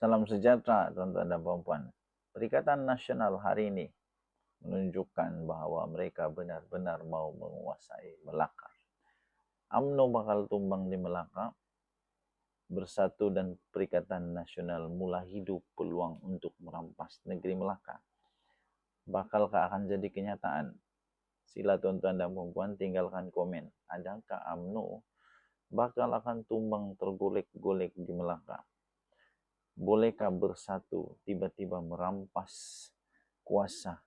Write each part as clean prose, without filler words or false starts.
Salam sejahtera, tuan-tuan dan puan-puan. Perikatan Nasional hari ini menunjukkan bahawa mereka benar-benar mau menguasai Melaka. UMNO bakal tumbang di Melaka. Bersatu dan Perikatan Nasional mula hidup peluang untuk merampas negeri Melaka. Bakalkah akan jadi kenyataan? Sila tuan-tuan dan puan-puan tinggalkan komen. Adakah UMNO bakal akan tumbang tergolek-golek di Melaka? Bolehkah bersatu tiba-tiba merampas kuasa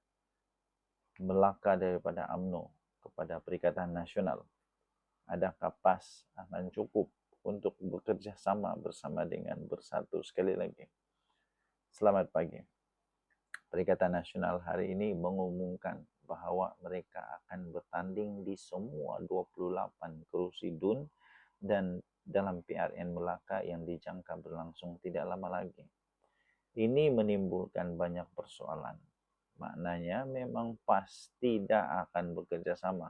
Melaka daripada UMNO kepada Perikatan Nasional? Adakah PAS akan cukup untuk bekerja sama bersama dengan bersatu? Sekali lagi, selamat pagi. Perikatan Nasional hari ini mengumumkan bahawa mereka akan bertanding di semua 28 kerusi DUN dan dalam PRN Melaka yang dijangka berlangsung tidak lama lagi. Ini menimbulkan banyak persoalan. Maknanya memang PAS tidak akan bekerja sama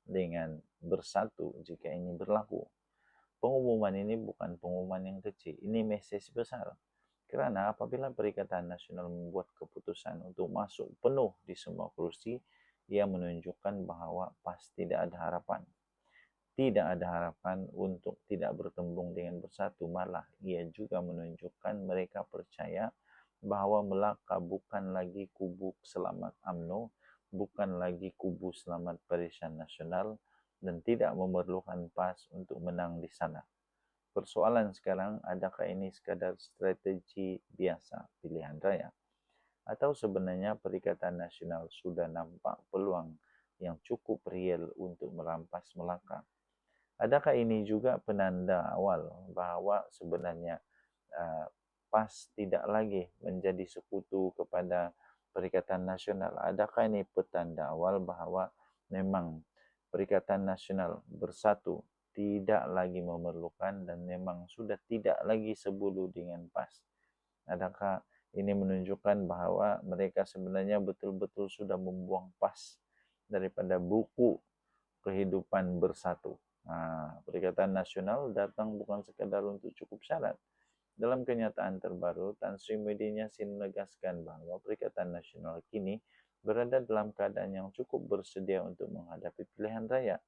dengan bersatu jika ini berlaku. Pengumuman ini bukan pengumuman yang kecil, ini mesej besar. Kerana apabila Perikatan Nasional membuat keputusan untuk masuk penuh di semua kursi, ia menunjukkan bahawa PAS tidak ada harapan. Tidak ada harapan untuk tidak bertembung dengan bersatu. Malah ia juga menunjukkan mereka percaya bahawa Melaka bukan lagi kubu selamat UMNO, bukan lagi kubu selamat Barisan Nasional dan tidak memerlukan PAS untuk menang di sana. Persoalan sekarang, adakah ini sekadar strategi biasa pilihan raya? Atau sebenarnya Perikatan Nasional sudah nampak peluang yang cukup real untuk merampas Melaka? Adakah ini juga penanda awal bahawa sebenarnya PAS tidak lagi menjadi sekutu kepada Perikatan Nasional? Adakah ini petanda awal bahawa memang Perikatan Nasional bersatu tidak lagi memerlukan dan memang sudah tidak lagi sebulu dengan PAS? Adakah ini menunjukkan bahawa mereka sebenarnya betul-betul sudah membuang PAS daripada buku kehidupan bersatu? Perikatan Nasional datang bukan sekadar untuk cukup syarat. Dalam kenyataan terbaru, Tan Sri Muhyiddin Yassin menegaskan bahawa Perikatan Nasional kini berada dalam keadaan yang cukup bersedia untuk menghadapi pilihan raya.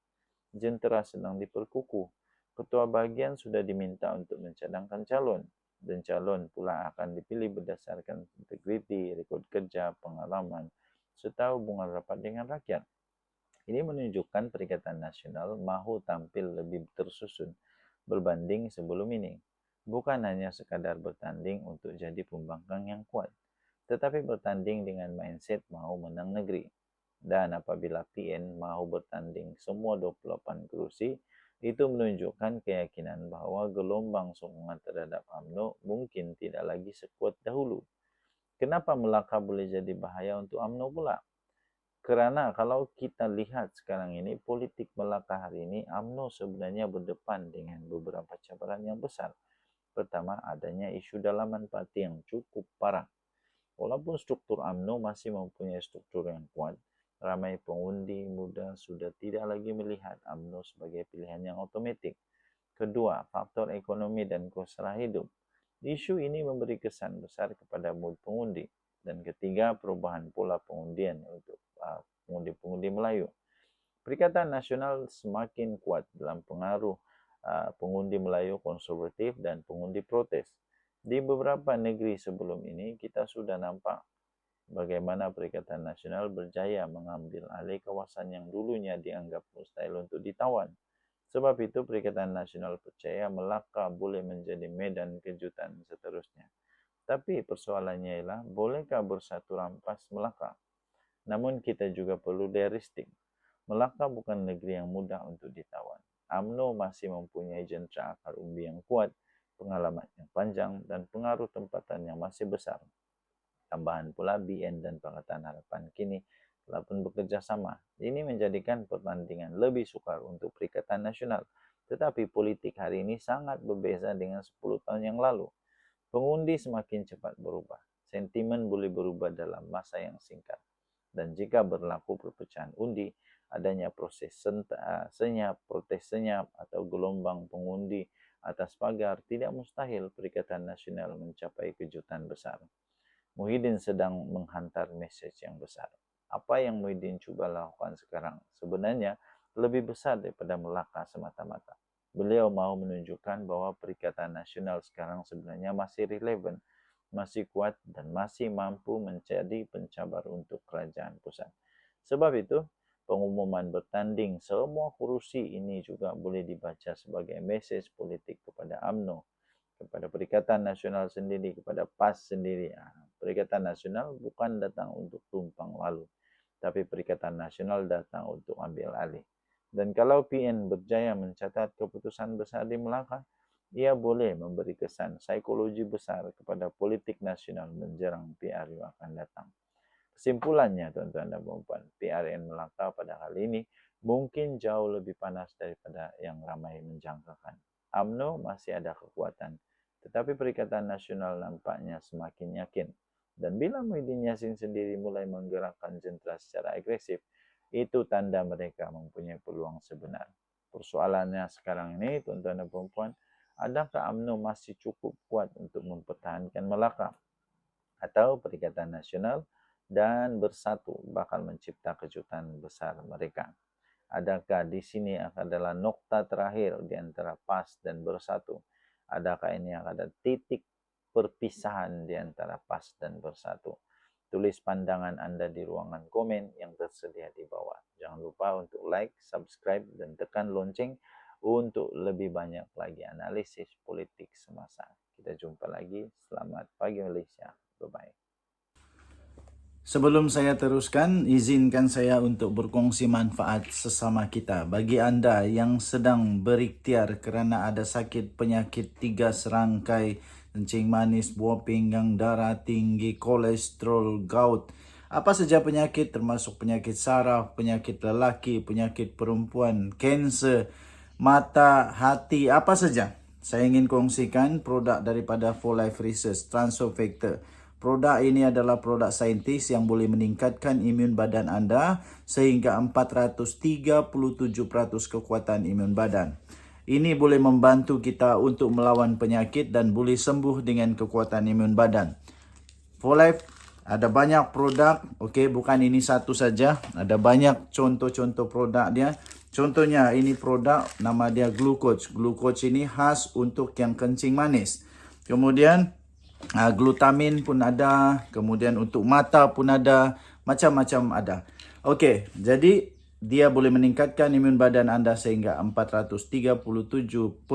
Jentera sedang diperkukuh. Ketua bahagian sudah diminta untuk mencadangkan calon dan calon pula akan dipilih berdasarkan integriti, rekod kerja, pengalaman serta hubungan rapat dengan rakyat. Ini menunjukkan Perikatan Nasional mahu tampil lebih tersusun berbanding sebelum ini. Bukan hanya sekadar bertanding untuk jadi pembangkang yang kuat, tetapi bertanding dengan mindset mahu menang negeri. Dan apabila PN mahu bertanding semua 28 kerusi, itu menunjukkan keyakinan bahawa gelombang sokongan terhadap UMNO mungkin tidak lagi sekuat dahulu. Kenapa Melaka boleh jadi bahaya untuk UMNO pula? Kerana kalau kita lihat sekarang ini, politik Melaka hari ini, UMNO sebenarnya berdepan dengan beberapa cabaran yang besar. Pertama, adanya isu dalaman parti yang cukup parah. Walaupun struktur UMNO masih mempunyai struktur yang kuat, ramai pengundi muda sudah tidak lagi melihat UMNO sebagai pilihan yang otomatik. Kedua, faktor ekonomi dan kos hidup. Isu ini memberi kesan besar kepada mood pengundi. Dan ketiga, perubahan pola pengundian untuk pengundi-pengundi Melayu. Perikatan Nasional semakin kuat dalam pengaruh pengundi Melayu konservatif dan pengundi protes. Di beberapa negeri sebelum ini, kita sudah nampak bagaimana Perikatan Nasional berjaya mengambil alih kawasan yang dulunya dianggap mustahil untuk ditawan. Sebab itu, Perikatan Nasional percaya Melaka boleh menjadi medan kejutan seterusnya. Tapi persoalannya ialah, bolehkah bersatu rampas Melaka? Namun kita juga perlu realistik. Melaka bukan negeri yang mudah untuk ditawan. UMNO masih mempunyai jentera akar umbi yang kuat, pengalaman yang panjang, dan pengaruh tempatan yang masih besar. Tambahan pula BN dan Pakatan Harapan kini telah pun bekerja sama. Ini menjadikan pertandingan lebih sukar untuk Perikatan Nasional. Tetapi politik hari ini sangat berbeza dengan 10 tahun yang lalu. Pengundi semakin cepat berubah. Sentimen boleh berubah dalam masa yang singkat. Dan jika berlaku perpecahan undi, adanya proses senyap, protes senyap atau gelombang pengundi atas pagar, tidak mustahil Perikatan Nasional mencapai kejutan besar. Muhyiddin sedang menghantar message yang besar. Apa yang Muhyiddin coba lakukan sekarang sebenarnya lebih besar daripada Melaka semata-mata. Beliau mau menunjukkan bahwa Perikatan Nasional sekarang sebenarnya masih relevan, masih kuat, dan masih mampu menjadi pencabar untuk kerajaan pusat. Sebab itu, pengumuman bertanding semua kursi ini juga boleh dibaca sebagai message politik kepada UMNO, kepada Perikatan Nasional sendiri, kepada PAS sendiri. Perikatan Nasional bukan datang untuk tumpang lalu, tapi Perikatan Nasional datang untuk ambil alih. Dan kalau PN berjaya mencatat keputusan besar di Melaka, ia boleh memberi kesan psikologi besar kepada politik nasional menjelang PR yang akan datang. Kesimpulannya, tuan-tuan dan puan-puan, PRN Melaka pada kali ini mungkin jauh lebih panas daripada yang ramai menjangkakan. UMNO masih ada kekuatan, tetapi Perikatan Nasional nampaknya semakin yakin. Dan bila Muhyiddin Yassin sendiri mulai menggerakkan jentera secara agresif, itu tanda mereka mempunyai peluang sebenar. Persoalannya sekarang ini, tuan-tuan dan puan-puan, adakah UMNO masih cukup kuat untuk mempertahankan Melaka? Atau Perikatan Nasional dan bersatu bakal mencipta kejutan besar mereka? Adakah di sini adalah nokta terakhir di antara PAS dan bersatu? Adakah ini akan ada titik perpisahan di antara PAS dan bersatu? Tulis pandangan Anda di ruangan komen yang tersedia di bawah. Jangan lupa untuk like, subscribe, dan tekan lonceng untuk lebih banyak lagi analisis politik semasa. Kita jumpa lagi. Selamat pagi Malaysia. Bye-bye. Sebelum saya teruskan, izinkan saya untuk berkongsi manfaat sesama kita. Bagi anda yang sedang berikhtiar kerana ada sakit penyakit 3 serangkai, kencing manis, buah pinggang, darah tinggi, kolesterol, gout, apa saja penyakit termasuk penyakit saraf, penyakit lelaki, penyakit perempuan, kanser, mata, hati, apa saja. Saya ingin kongsikan produk daripada 4Life Research, Transofactor. Produk ini adalah produk saintis yang boleh meningkatkan imun badan anda sehingga 437% kekuatan imun badan. Ini boleh membantu kita untuk melawan penyakit dan boleh sembuh dengan kekuatan imun badan. 4Life ada banyak produk, okey, bukan ini satu saja. Ada banyak contoh-contoh produk dia. Contohnya ini produk nama dia Glucoach. Glucoach ini khas untuk yang kencing manis. Kemudian glutamin pun ada, kemudian untuk mata pun ada, macam-macam ada. Okey, jadi dia boleh meningkatkan imun badan anda sehingga 437%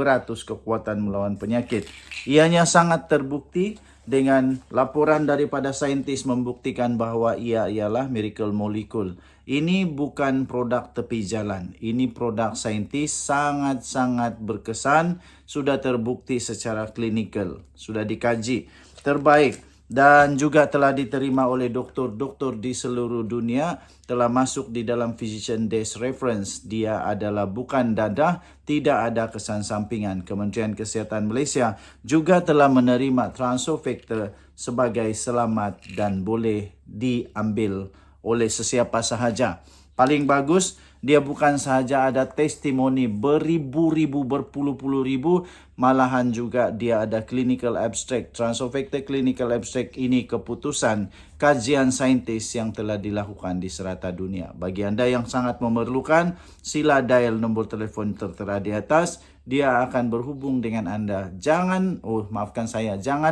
kekuatan melawan penyakit. Ianya sangat terbukti dengan laporan daripada saintis membuktikan bahawa ia ialah miracle molecule. Ini bukan produk tepi jalan. Ini produk saintis sangat-sangat berkesan, sudah terbukti secara klinikal, sudah dikaji, terbaik dan juga telah diterima oleh doktor-doktor di seluruh dunia, telah masuk di dalam Physician Desk Reference. Dia adalah bukan dadah, tidak ada kesan sampingan. Kementerian Kesihatan Malaysia juga telah menerima Transofactor sebagai selamat dan boleh diambil oleh sesiapa sahaja. Paling bagus, dia bukan sahaja ada testimoni beribu-ribu, berpuluh-puluh ribu, malahan juga dia ada clinical abstract. Transofactor clinical abstract ini keputusan kajian saintis yang telah dilakukan di serata dunia. Bagi anda yang sangat memerlukan, sila dial nombor telefon tertera di atas. Dia akan berhubung dengan anda. Jangan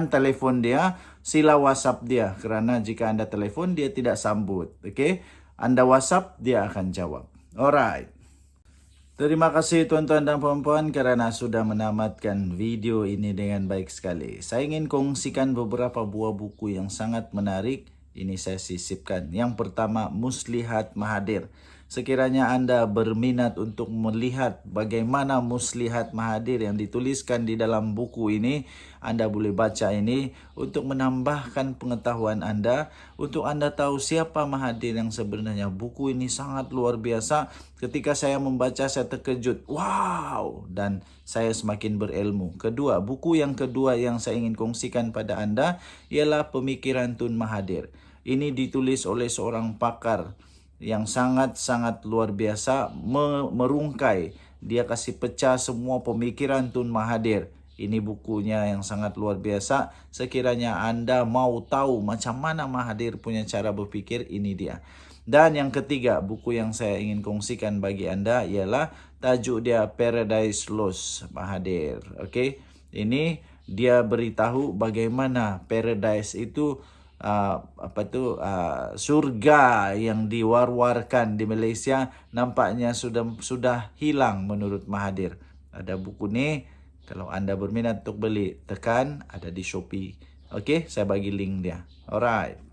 telefon dia, sila WhatsApp dia. Kerana jika anda telefon, dia tidak sambut. Okey? Anda WhatsApp, dia akan jawab. Alright. Terima kasih tuan-tuan dan puan-puan kerana sudah menamatkan video ini dengan baik sekali. Saya ingin kongsikan beberapa buah buku yang sangat menarik. Ini saya sisipkan. Yang pertama, Muslihat Mahathir. Sekiranya anda berminat untuk melihat bagaimana Muslihat Mahathir yang dituliskan di dalam buku ini, anda boleh baca ini untuk menambahkan pengetahuan anda, untuk anda tahu siapa Mahathir yang sebenarnya. Buku ini sangat luar biasa. Ketika saya membaca, saya terkejut. Wow! Dan saya semakin berilmu. Buku yang kedua yang saya ingin kongsikan pada anda ialah Pemikiran Tun Mahathir. Ini ditulis oleh seorang pakar yang sangat-sangat luar biasa, merungkai dia kasih pecah semua pemikiran Tun Mahathir. Ini bukunya yang sangat luar biasa. Sekiranya Anda mau tahu macam mana Mahathir punya cara berpikir, ini dia. Dan yang ketiga, buku yang saya ingin kongsikan bagi Anda ialah tajuk dia Paradise Lost Mahathir. Okey. Ini dia beritahu bagaimana paradise itu surga yang diwar-warkan di Malaysia nampaknya sudah hilang menurut Mahathir. Ada buku ni, kalau anda berminat untuk beli, tekan ada di Shopee. Okey, saya bagi link dia. Alright.